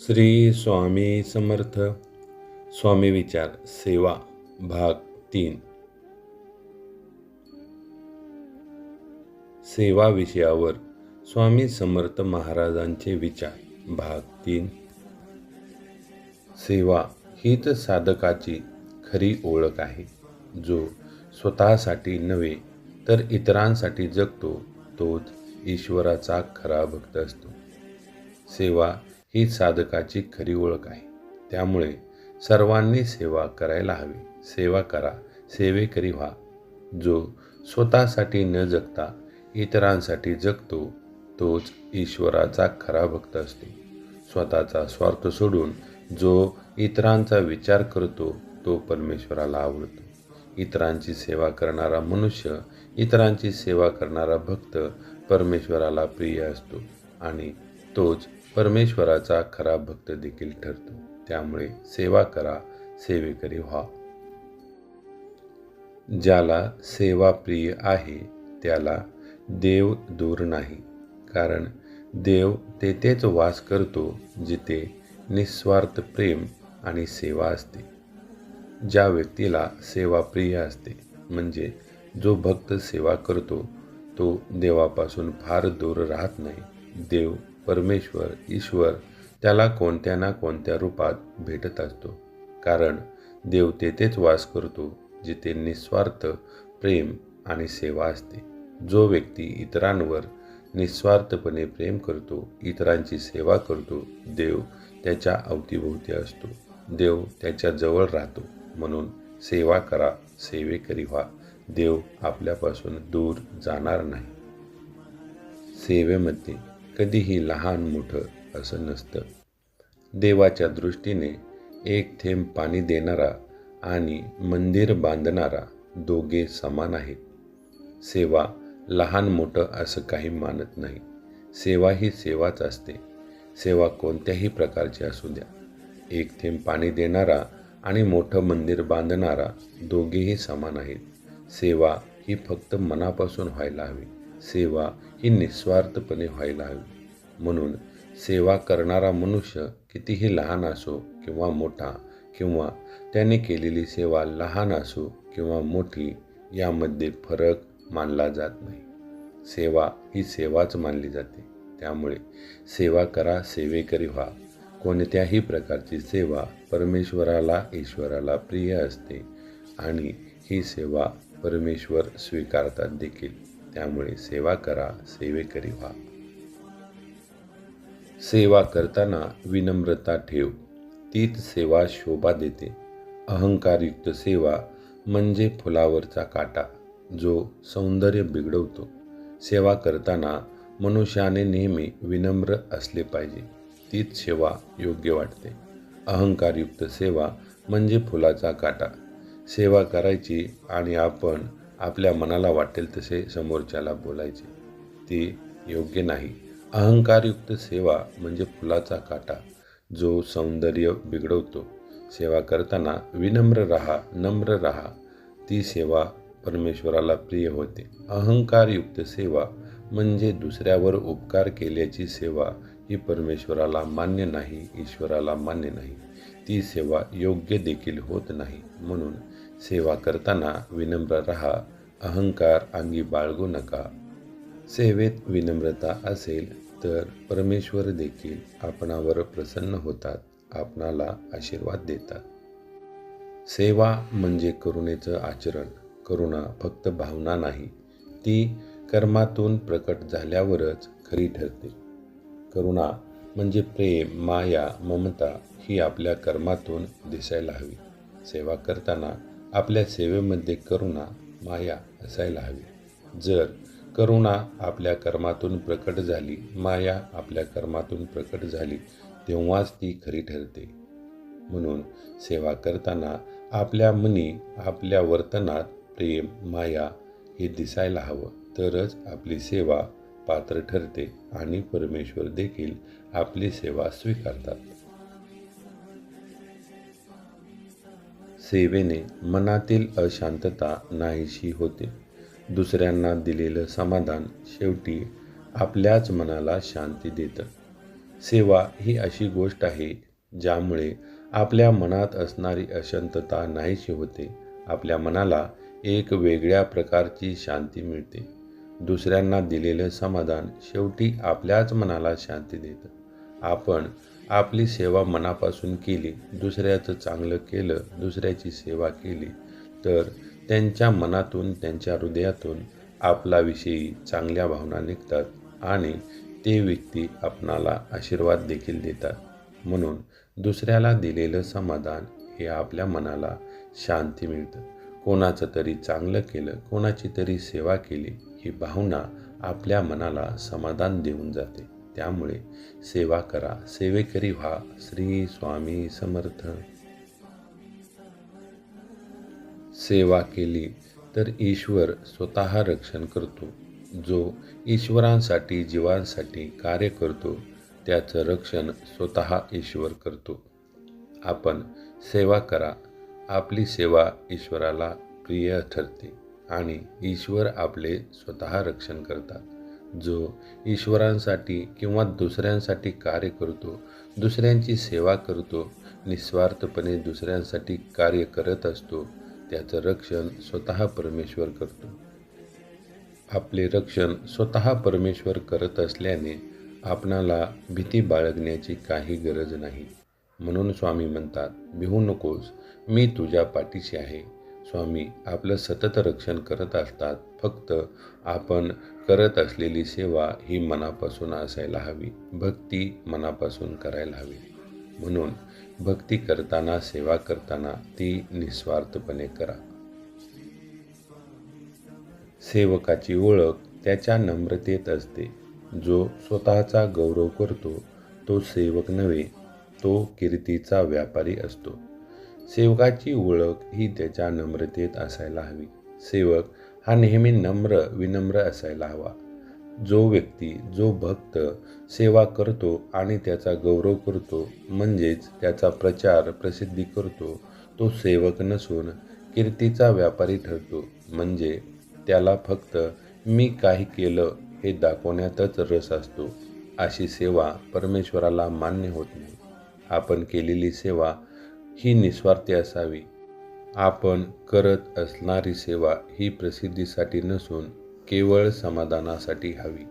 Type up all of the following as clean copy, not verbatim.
श्री स्वामी समर्थ. स्वामी विचार सेवा भाग 3. सेवा विषयावर स्वामी समर्थ महाराजांचे विचार भाग 3. सेवा हीच साधकाची खरी ओळख आहे. जो स्वतःसाठी नव्हे तर इतरांसाठी जगतो तोच ईश्वराचा खरा भक्त असतो. सेवा ही साधकाची खरी ओळख आहे. त्यामुळे सर्वांनी सेवा करायला हवी. सेवा करा, सेवेकरी व्हा. जो स्वतःसाठी न जगता इतरांसाठी जगतो तोच ईश्वराचा खरा भक्त असतो. स्वतःचा स्वार्थ सोडून जो इतरांचा विचार करतो तो परमेश्वराला आवडतो. इतरांची सेवा करणारा मनुष्य, इतरांची सेवा करणारा भक्त परमेश्वराला प्रिय असतो आणि तोच परमेश्वराचा खरा भक्त देखील ठरतो. त्यामुळे सेवा करा, सेवेकरी व्हा. ज्याला सेवा प्रिय आहे त्याला देव दूर नाही. कारण देव तेथेच वास करतो जिथे निस्वार्थ प्रेम आणि सेवा असते. ज्या व्यक्तीला सेवा प्रिय असते म्हणजे जो भक्त सेवा करतो तो देवापासून फार दूर राहत नाही. देव, परमेश्वर, ईश्वर त्याला कोणत्या ना कोणत्या रूपात भेटत असतो. कारण देव तेथेच वास करतो जिथे निस्वार्थ प्रेम आणि सेवा असते. जो व्यक्ती इतरांवर निस्वार्थपणे प्रेम करतो, इतरांची सेवा करतो, देव त्याच्या अवतीभोवती असतो. देव त्याच्या जवळ राहतो. म्हणून सेवा करा, सेवेकरी व्हा. देव आपल्यापासून दूर जाणार नाही. सेवेमध्ये कधीही लहान मोठं असं नसतं. देवाच्या दृष्टीने एक थेंब पाणी देणारा आणि मंदिर बांधणारा दोघे समान आहेत. सेवा लहान मोठं असं काही मानत नाही. सेवा ही सेवाच असते. सेवा कोणत्याही प्रकारची असू द्या. एक थेंब पाणी देणारा आणि मोठं मंदिर बांधणारा दोघेही समान आहेत. सेवा ही फक्त मनापासून व्हायला हवी. सेवा ही निस्वार्थपणे व्हायला हवी. म्हणून सेवा करणारा मनुष्य कितीही लहान असो किंवा मोठा, किंवा त्याने केलेली सेवा लहान असो किंवा मोठी, यामध्ये फरक मानला जात नाही. सेवा ही सेवाच मानली जाते. त्यामुळे सेवा करा, सेवेकरी व्हा. कोणत्याही प्रकारची सेवा परमेश्वराला, ईश्वराला प्रिय असते आणि ही सेवा परमेश्वर स्वीकारतात देखील. त्यामुळे सेवा करा, सेवेकरी व्हा. सेवा करताना विनम्रता ठेव, तीच सेवा शोभा देते. अहंकारयुक्त सेवा म्हणजे फुलावरचा काटा जो सौंदर्य बिघडवतो. सेवा करताना मनुष्याने नेहमी विनम्र असले पाहिजे. तीच सेवा योग्य वाटते. अहंकारयुक्त सेवा म्हणजे फुलाचा काटा. सेवा करायची आणि आपण आपल्या मनाला वाटेल तसे समोरच्याला बोलायचे, ती योग्य नाही. अहंकारयुक्त सेवा म्हणजे फुलाचा काटा जो सौंदर्य बिघडवतो. सेवा करताना विनम्र राहा, नम्र राहा. ती सेवा परमेश्वराला प्रिय होते. अहंकारयुक्त सेवा म्हणजे दुसऱ्यावर उपकार केल्याची सेवा ही परमेश्वराला मान्य नाही, ईश्वराला मान्य नाही. ती सेवा योग्य देखील होत नाही. म्हणून सेवा करताना विनम्र राहा, अहंकार अंगी बाळगू नका. सेवेत विनम्रता असेल तर परमेश्वर देखील आपणावर प्रसन्न होतात, आपणाला आशीर्वाद देतात. सेवा म्हणजे करुणेचं आचरण. करुणा फक्त भावना नाही, ती कर्मातून प्रकट झाल्यावरच खरी ठरते. करुणा म्हणजे प्रेम, माया, ममता ही आपल्या कर्मातून दिसायला हवी. सेवा करताना आपल्या सेवेमध्ये करुणा, माया असायला हवी. जर करुणा आपल्या कर्मातून प्रकट झाली, माया आपल्या कर्मातून प्रकट झाली, तेव्हाच ती खरी ठरते. म्हणून सेवा करताना आपल्या मनी, आपल्या वर्तनात प्रेम, माया हे दिसायला हवं. तरच आपली सेवा पात्र ठरते आणि परमेश्वर देखील आपली सेवा स्वीकारतात. सेवेने मनातील अशांतता नाहीशी होते. दुसऱ्यांना दिलेलं समाधान शेवटी आपल्याच मनाला शांती देतं. सेवा ही अशी गोष्ट आहे ज्यामुळे आपल्या मनात असणारी अशांतता नाहीशी होते. आपल्या मनाला एक वेगळ्या प्रकारची शांती मिळते. दुसऱ्यांना दिलेलं समाधान शेवटी आपल्याच मनाला शांती देतं. आपण आपली सेवा मनापासून केली, दुसऱ्याचं चांगलं केलं, दुसऱ्याची सेवा केली, तर त्यांच्या मनातून, त्यांच्या हृदयातून आपल्याविषयी चांगल्या भावना निघतात आणि ते व्यक्ती आपणाला आशीर्वाद देखील देतात. म्हणून दुसऱ्याला दिलेलं समाधान हे आपल्या मनाला शांती मिळतं. कोणाचं तरी चांगलं केलं, कोणाची तरी सेवा केली, ही भावना आपल्या मनाला समाधान देऊन जाते. त्यामुळे सेवा करा, सेवेकरी व्हा. श्री स्वामी समर्थ. सेवा केली तर ईश्वर स्वतः रक्षण करतो. जो ईश्वरांसाठी, जीवांसाठी कार्य करतो, त्याचं रक्षण स्वतः ईश्वर करतो. आपण सेवा करा. आपली सेवा ईश्वराला प्रिय ठरते आणि ईश्वर आपले स्वतः रक्षण करतात. जो ईश्वरांसाठी किंवा दुसऱ्यांसाठी कार्य करतो, दुसऱ्यांची सेवा करतो, निस्वार्थपणे दुसऱ्यांसाठी कार्य करत असतो, त्याचं रक्षण स्वतः परमेश्वर करतो. आपले रक्षण स्वतः परमेश्वर करत असल्याने आपणाला भीती बाळगण्याची काही गरज नाही. म्हणून स्वामी म्हणतात, भिवू नकोस, मी तुझ्या पाठीशी आहे. स्वामी आपलं सतत रक्षण करत असतात. फक्त आपण करत असलेली सेवा ही मनापासून असायला हवी. भक्ती मनापासून करायला हवी. म्हणून भक्ती करताना, सेवा करताना ती निस्वार्थपणे करा. सेवकाची ओळख त्याच्या नम्रतेत असते. जो स्वतःचा गौरव करतो तो सेवक नव्हे, तो कीर्तीचा व्यापारी असतो. सेवकाची ओळख ही त्याच्या नम्रतेत असायला हवी. सेवक हा नेहमी नम्र, विनम्र असायला हवा. जो व्यक्ती, जो भक्त सेवा करतो आणि त्याचा गौरव करतो, म्हणजेच त्याचा प्रचार, प्रसिद्धी करतो, तो सेवक नसून कीर्तीचा व्यापारी ठरतो. म्हणजे त्याला फक्त मी काही केलं हे दाखवण्यातच रस असतो. अशी सेवा परमेश्वराला मान्य होत नाही. आपण केलेली सेवा ही निस्वार्थी असावी. आपण करत असणारी सेवा ही प्रसिद्धीसाठी नसून केवळ समाधानासाठी हवी.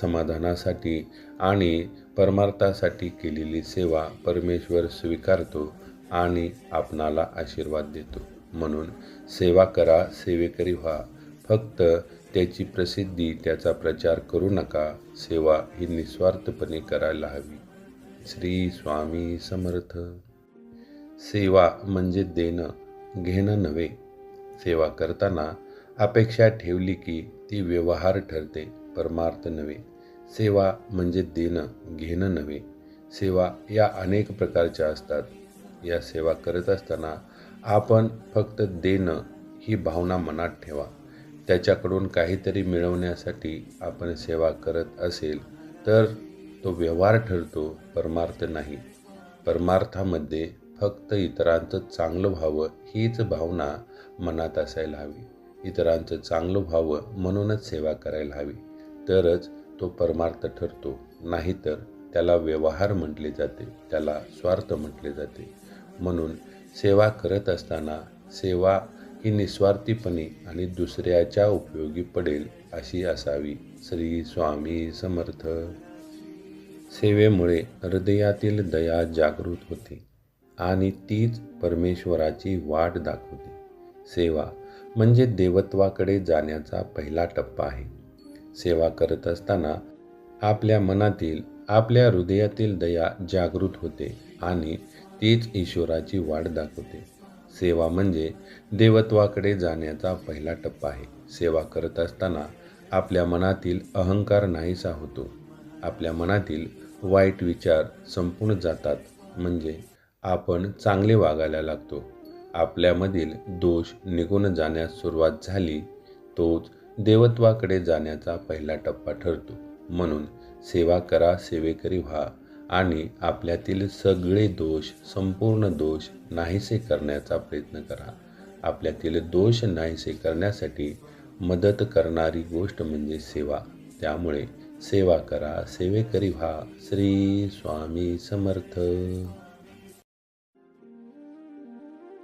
समाधानासाठी आणि परमार्थासाठी केलेली सेवा परमेश्वर स्वीकारतो आणि आपणाला आशीर्वाद देतो. म्हणून सेवा करा, सेवेकरी व्हा. फक्त त्याची प्रसिद्धी, त्याचा प्रचार करू नका. सेवा ही निस्वार्थपणे करायला हवी. श्री स्वामी समर्थ. सेवा म्हणजे देणं, घेणं नव्हे. सेवा करताना अपेक्षा ठेवली की ती व्यवहार ठरते, परमार्थ नव्हे. सेवा म्हणजे देणं, घेणं नव्हे. सेवा या अनेक प्रकारच्या असतात. या सेवा करत असताना आपण फक्त देणं ही भावना मनात ठेवा. त्याच्याकडून काहीतरी मिळवण्यासाठी आपण सेवा करत असेल तर तो व्यवहार ठरतो, परमार्थ नाही. परमार्थामध्ये फक्त इतरांचं चांगलं व्हावं हीच भावना मनात असायला हवी. इतरांचं चांगलं व्हावं म्हणूनच सेवा करायला हवी. तरच तो परमार्थ ठरतो. नाहीतर त्याला व्यवहार म्हटले जाते, त्याला स्वार्थ म्हटले जाते. म्हणून सेवा करत असताना सेवा ही निस्वार्थीपणे आणि दुसऱ्याच्या उपयोगी पडेल अशी असावी. श्री स्वामी समर्थ. सेवेमुळे हृदयातील दया जागृत होते आणि तीच परमेश्वराची वाट दाखवते. सेवा म्हणजे देवत्वाकडे जाण्याचा पहिला टप्पा आहे. सेवा करत असताना आपल्या मनातील, आपल्या हृदयातील दया जागृत होते आणि तीच ईश्वराची वाट दाखवते. सेवा म्हणजे देवत्वाकडे जाण्याचा पहिला टप्पा आहे. सेवा करत असताना आपल्या मनातील अहंकार नाहीसा होतो. आपल्या मनातील वाईट विचार संपून जातात. म्हणजे आपण चांगले वागायला लागतो. आपल्यामधील दोष निघून जाण्यास सुरुवात झाली. तोच देवत्वाकडे जाण्याचा पहिला टप्पा ठरतो. म्हणून सेवा करा, सेवेकरी व्हा आणि आपल्यातील सगळे दोष, संपूर्ण दोष नाहीसे करण्याचा प्रयत्न करा. आपल्यातील दोष नाहीसे करण्यासाठी मदत करणारी गोष्ट म्हणजे सेवा. त्यामुळे सेवा करा, सेवेकरी व्हा. श्री स्वामी समर्थ.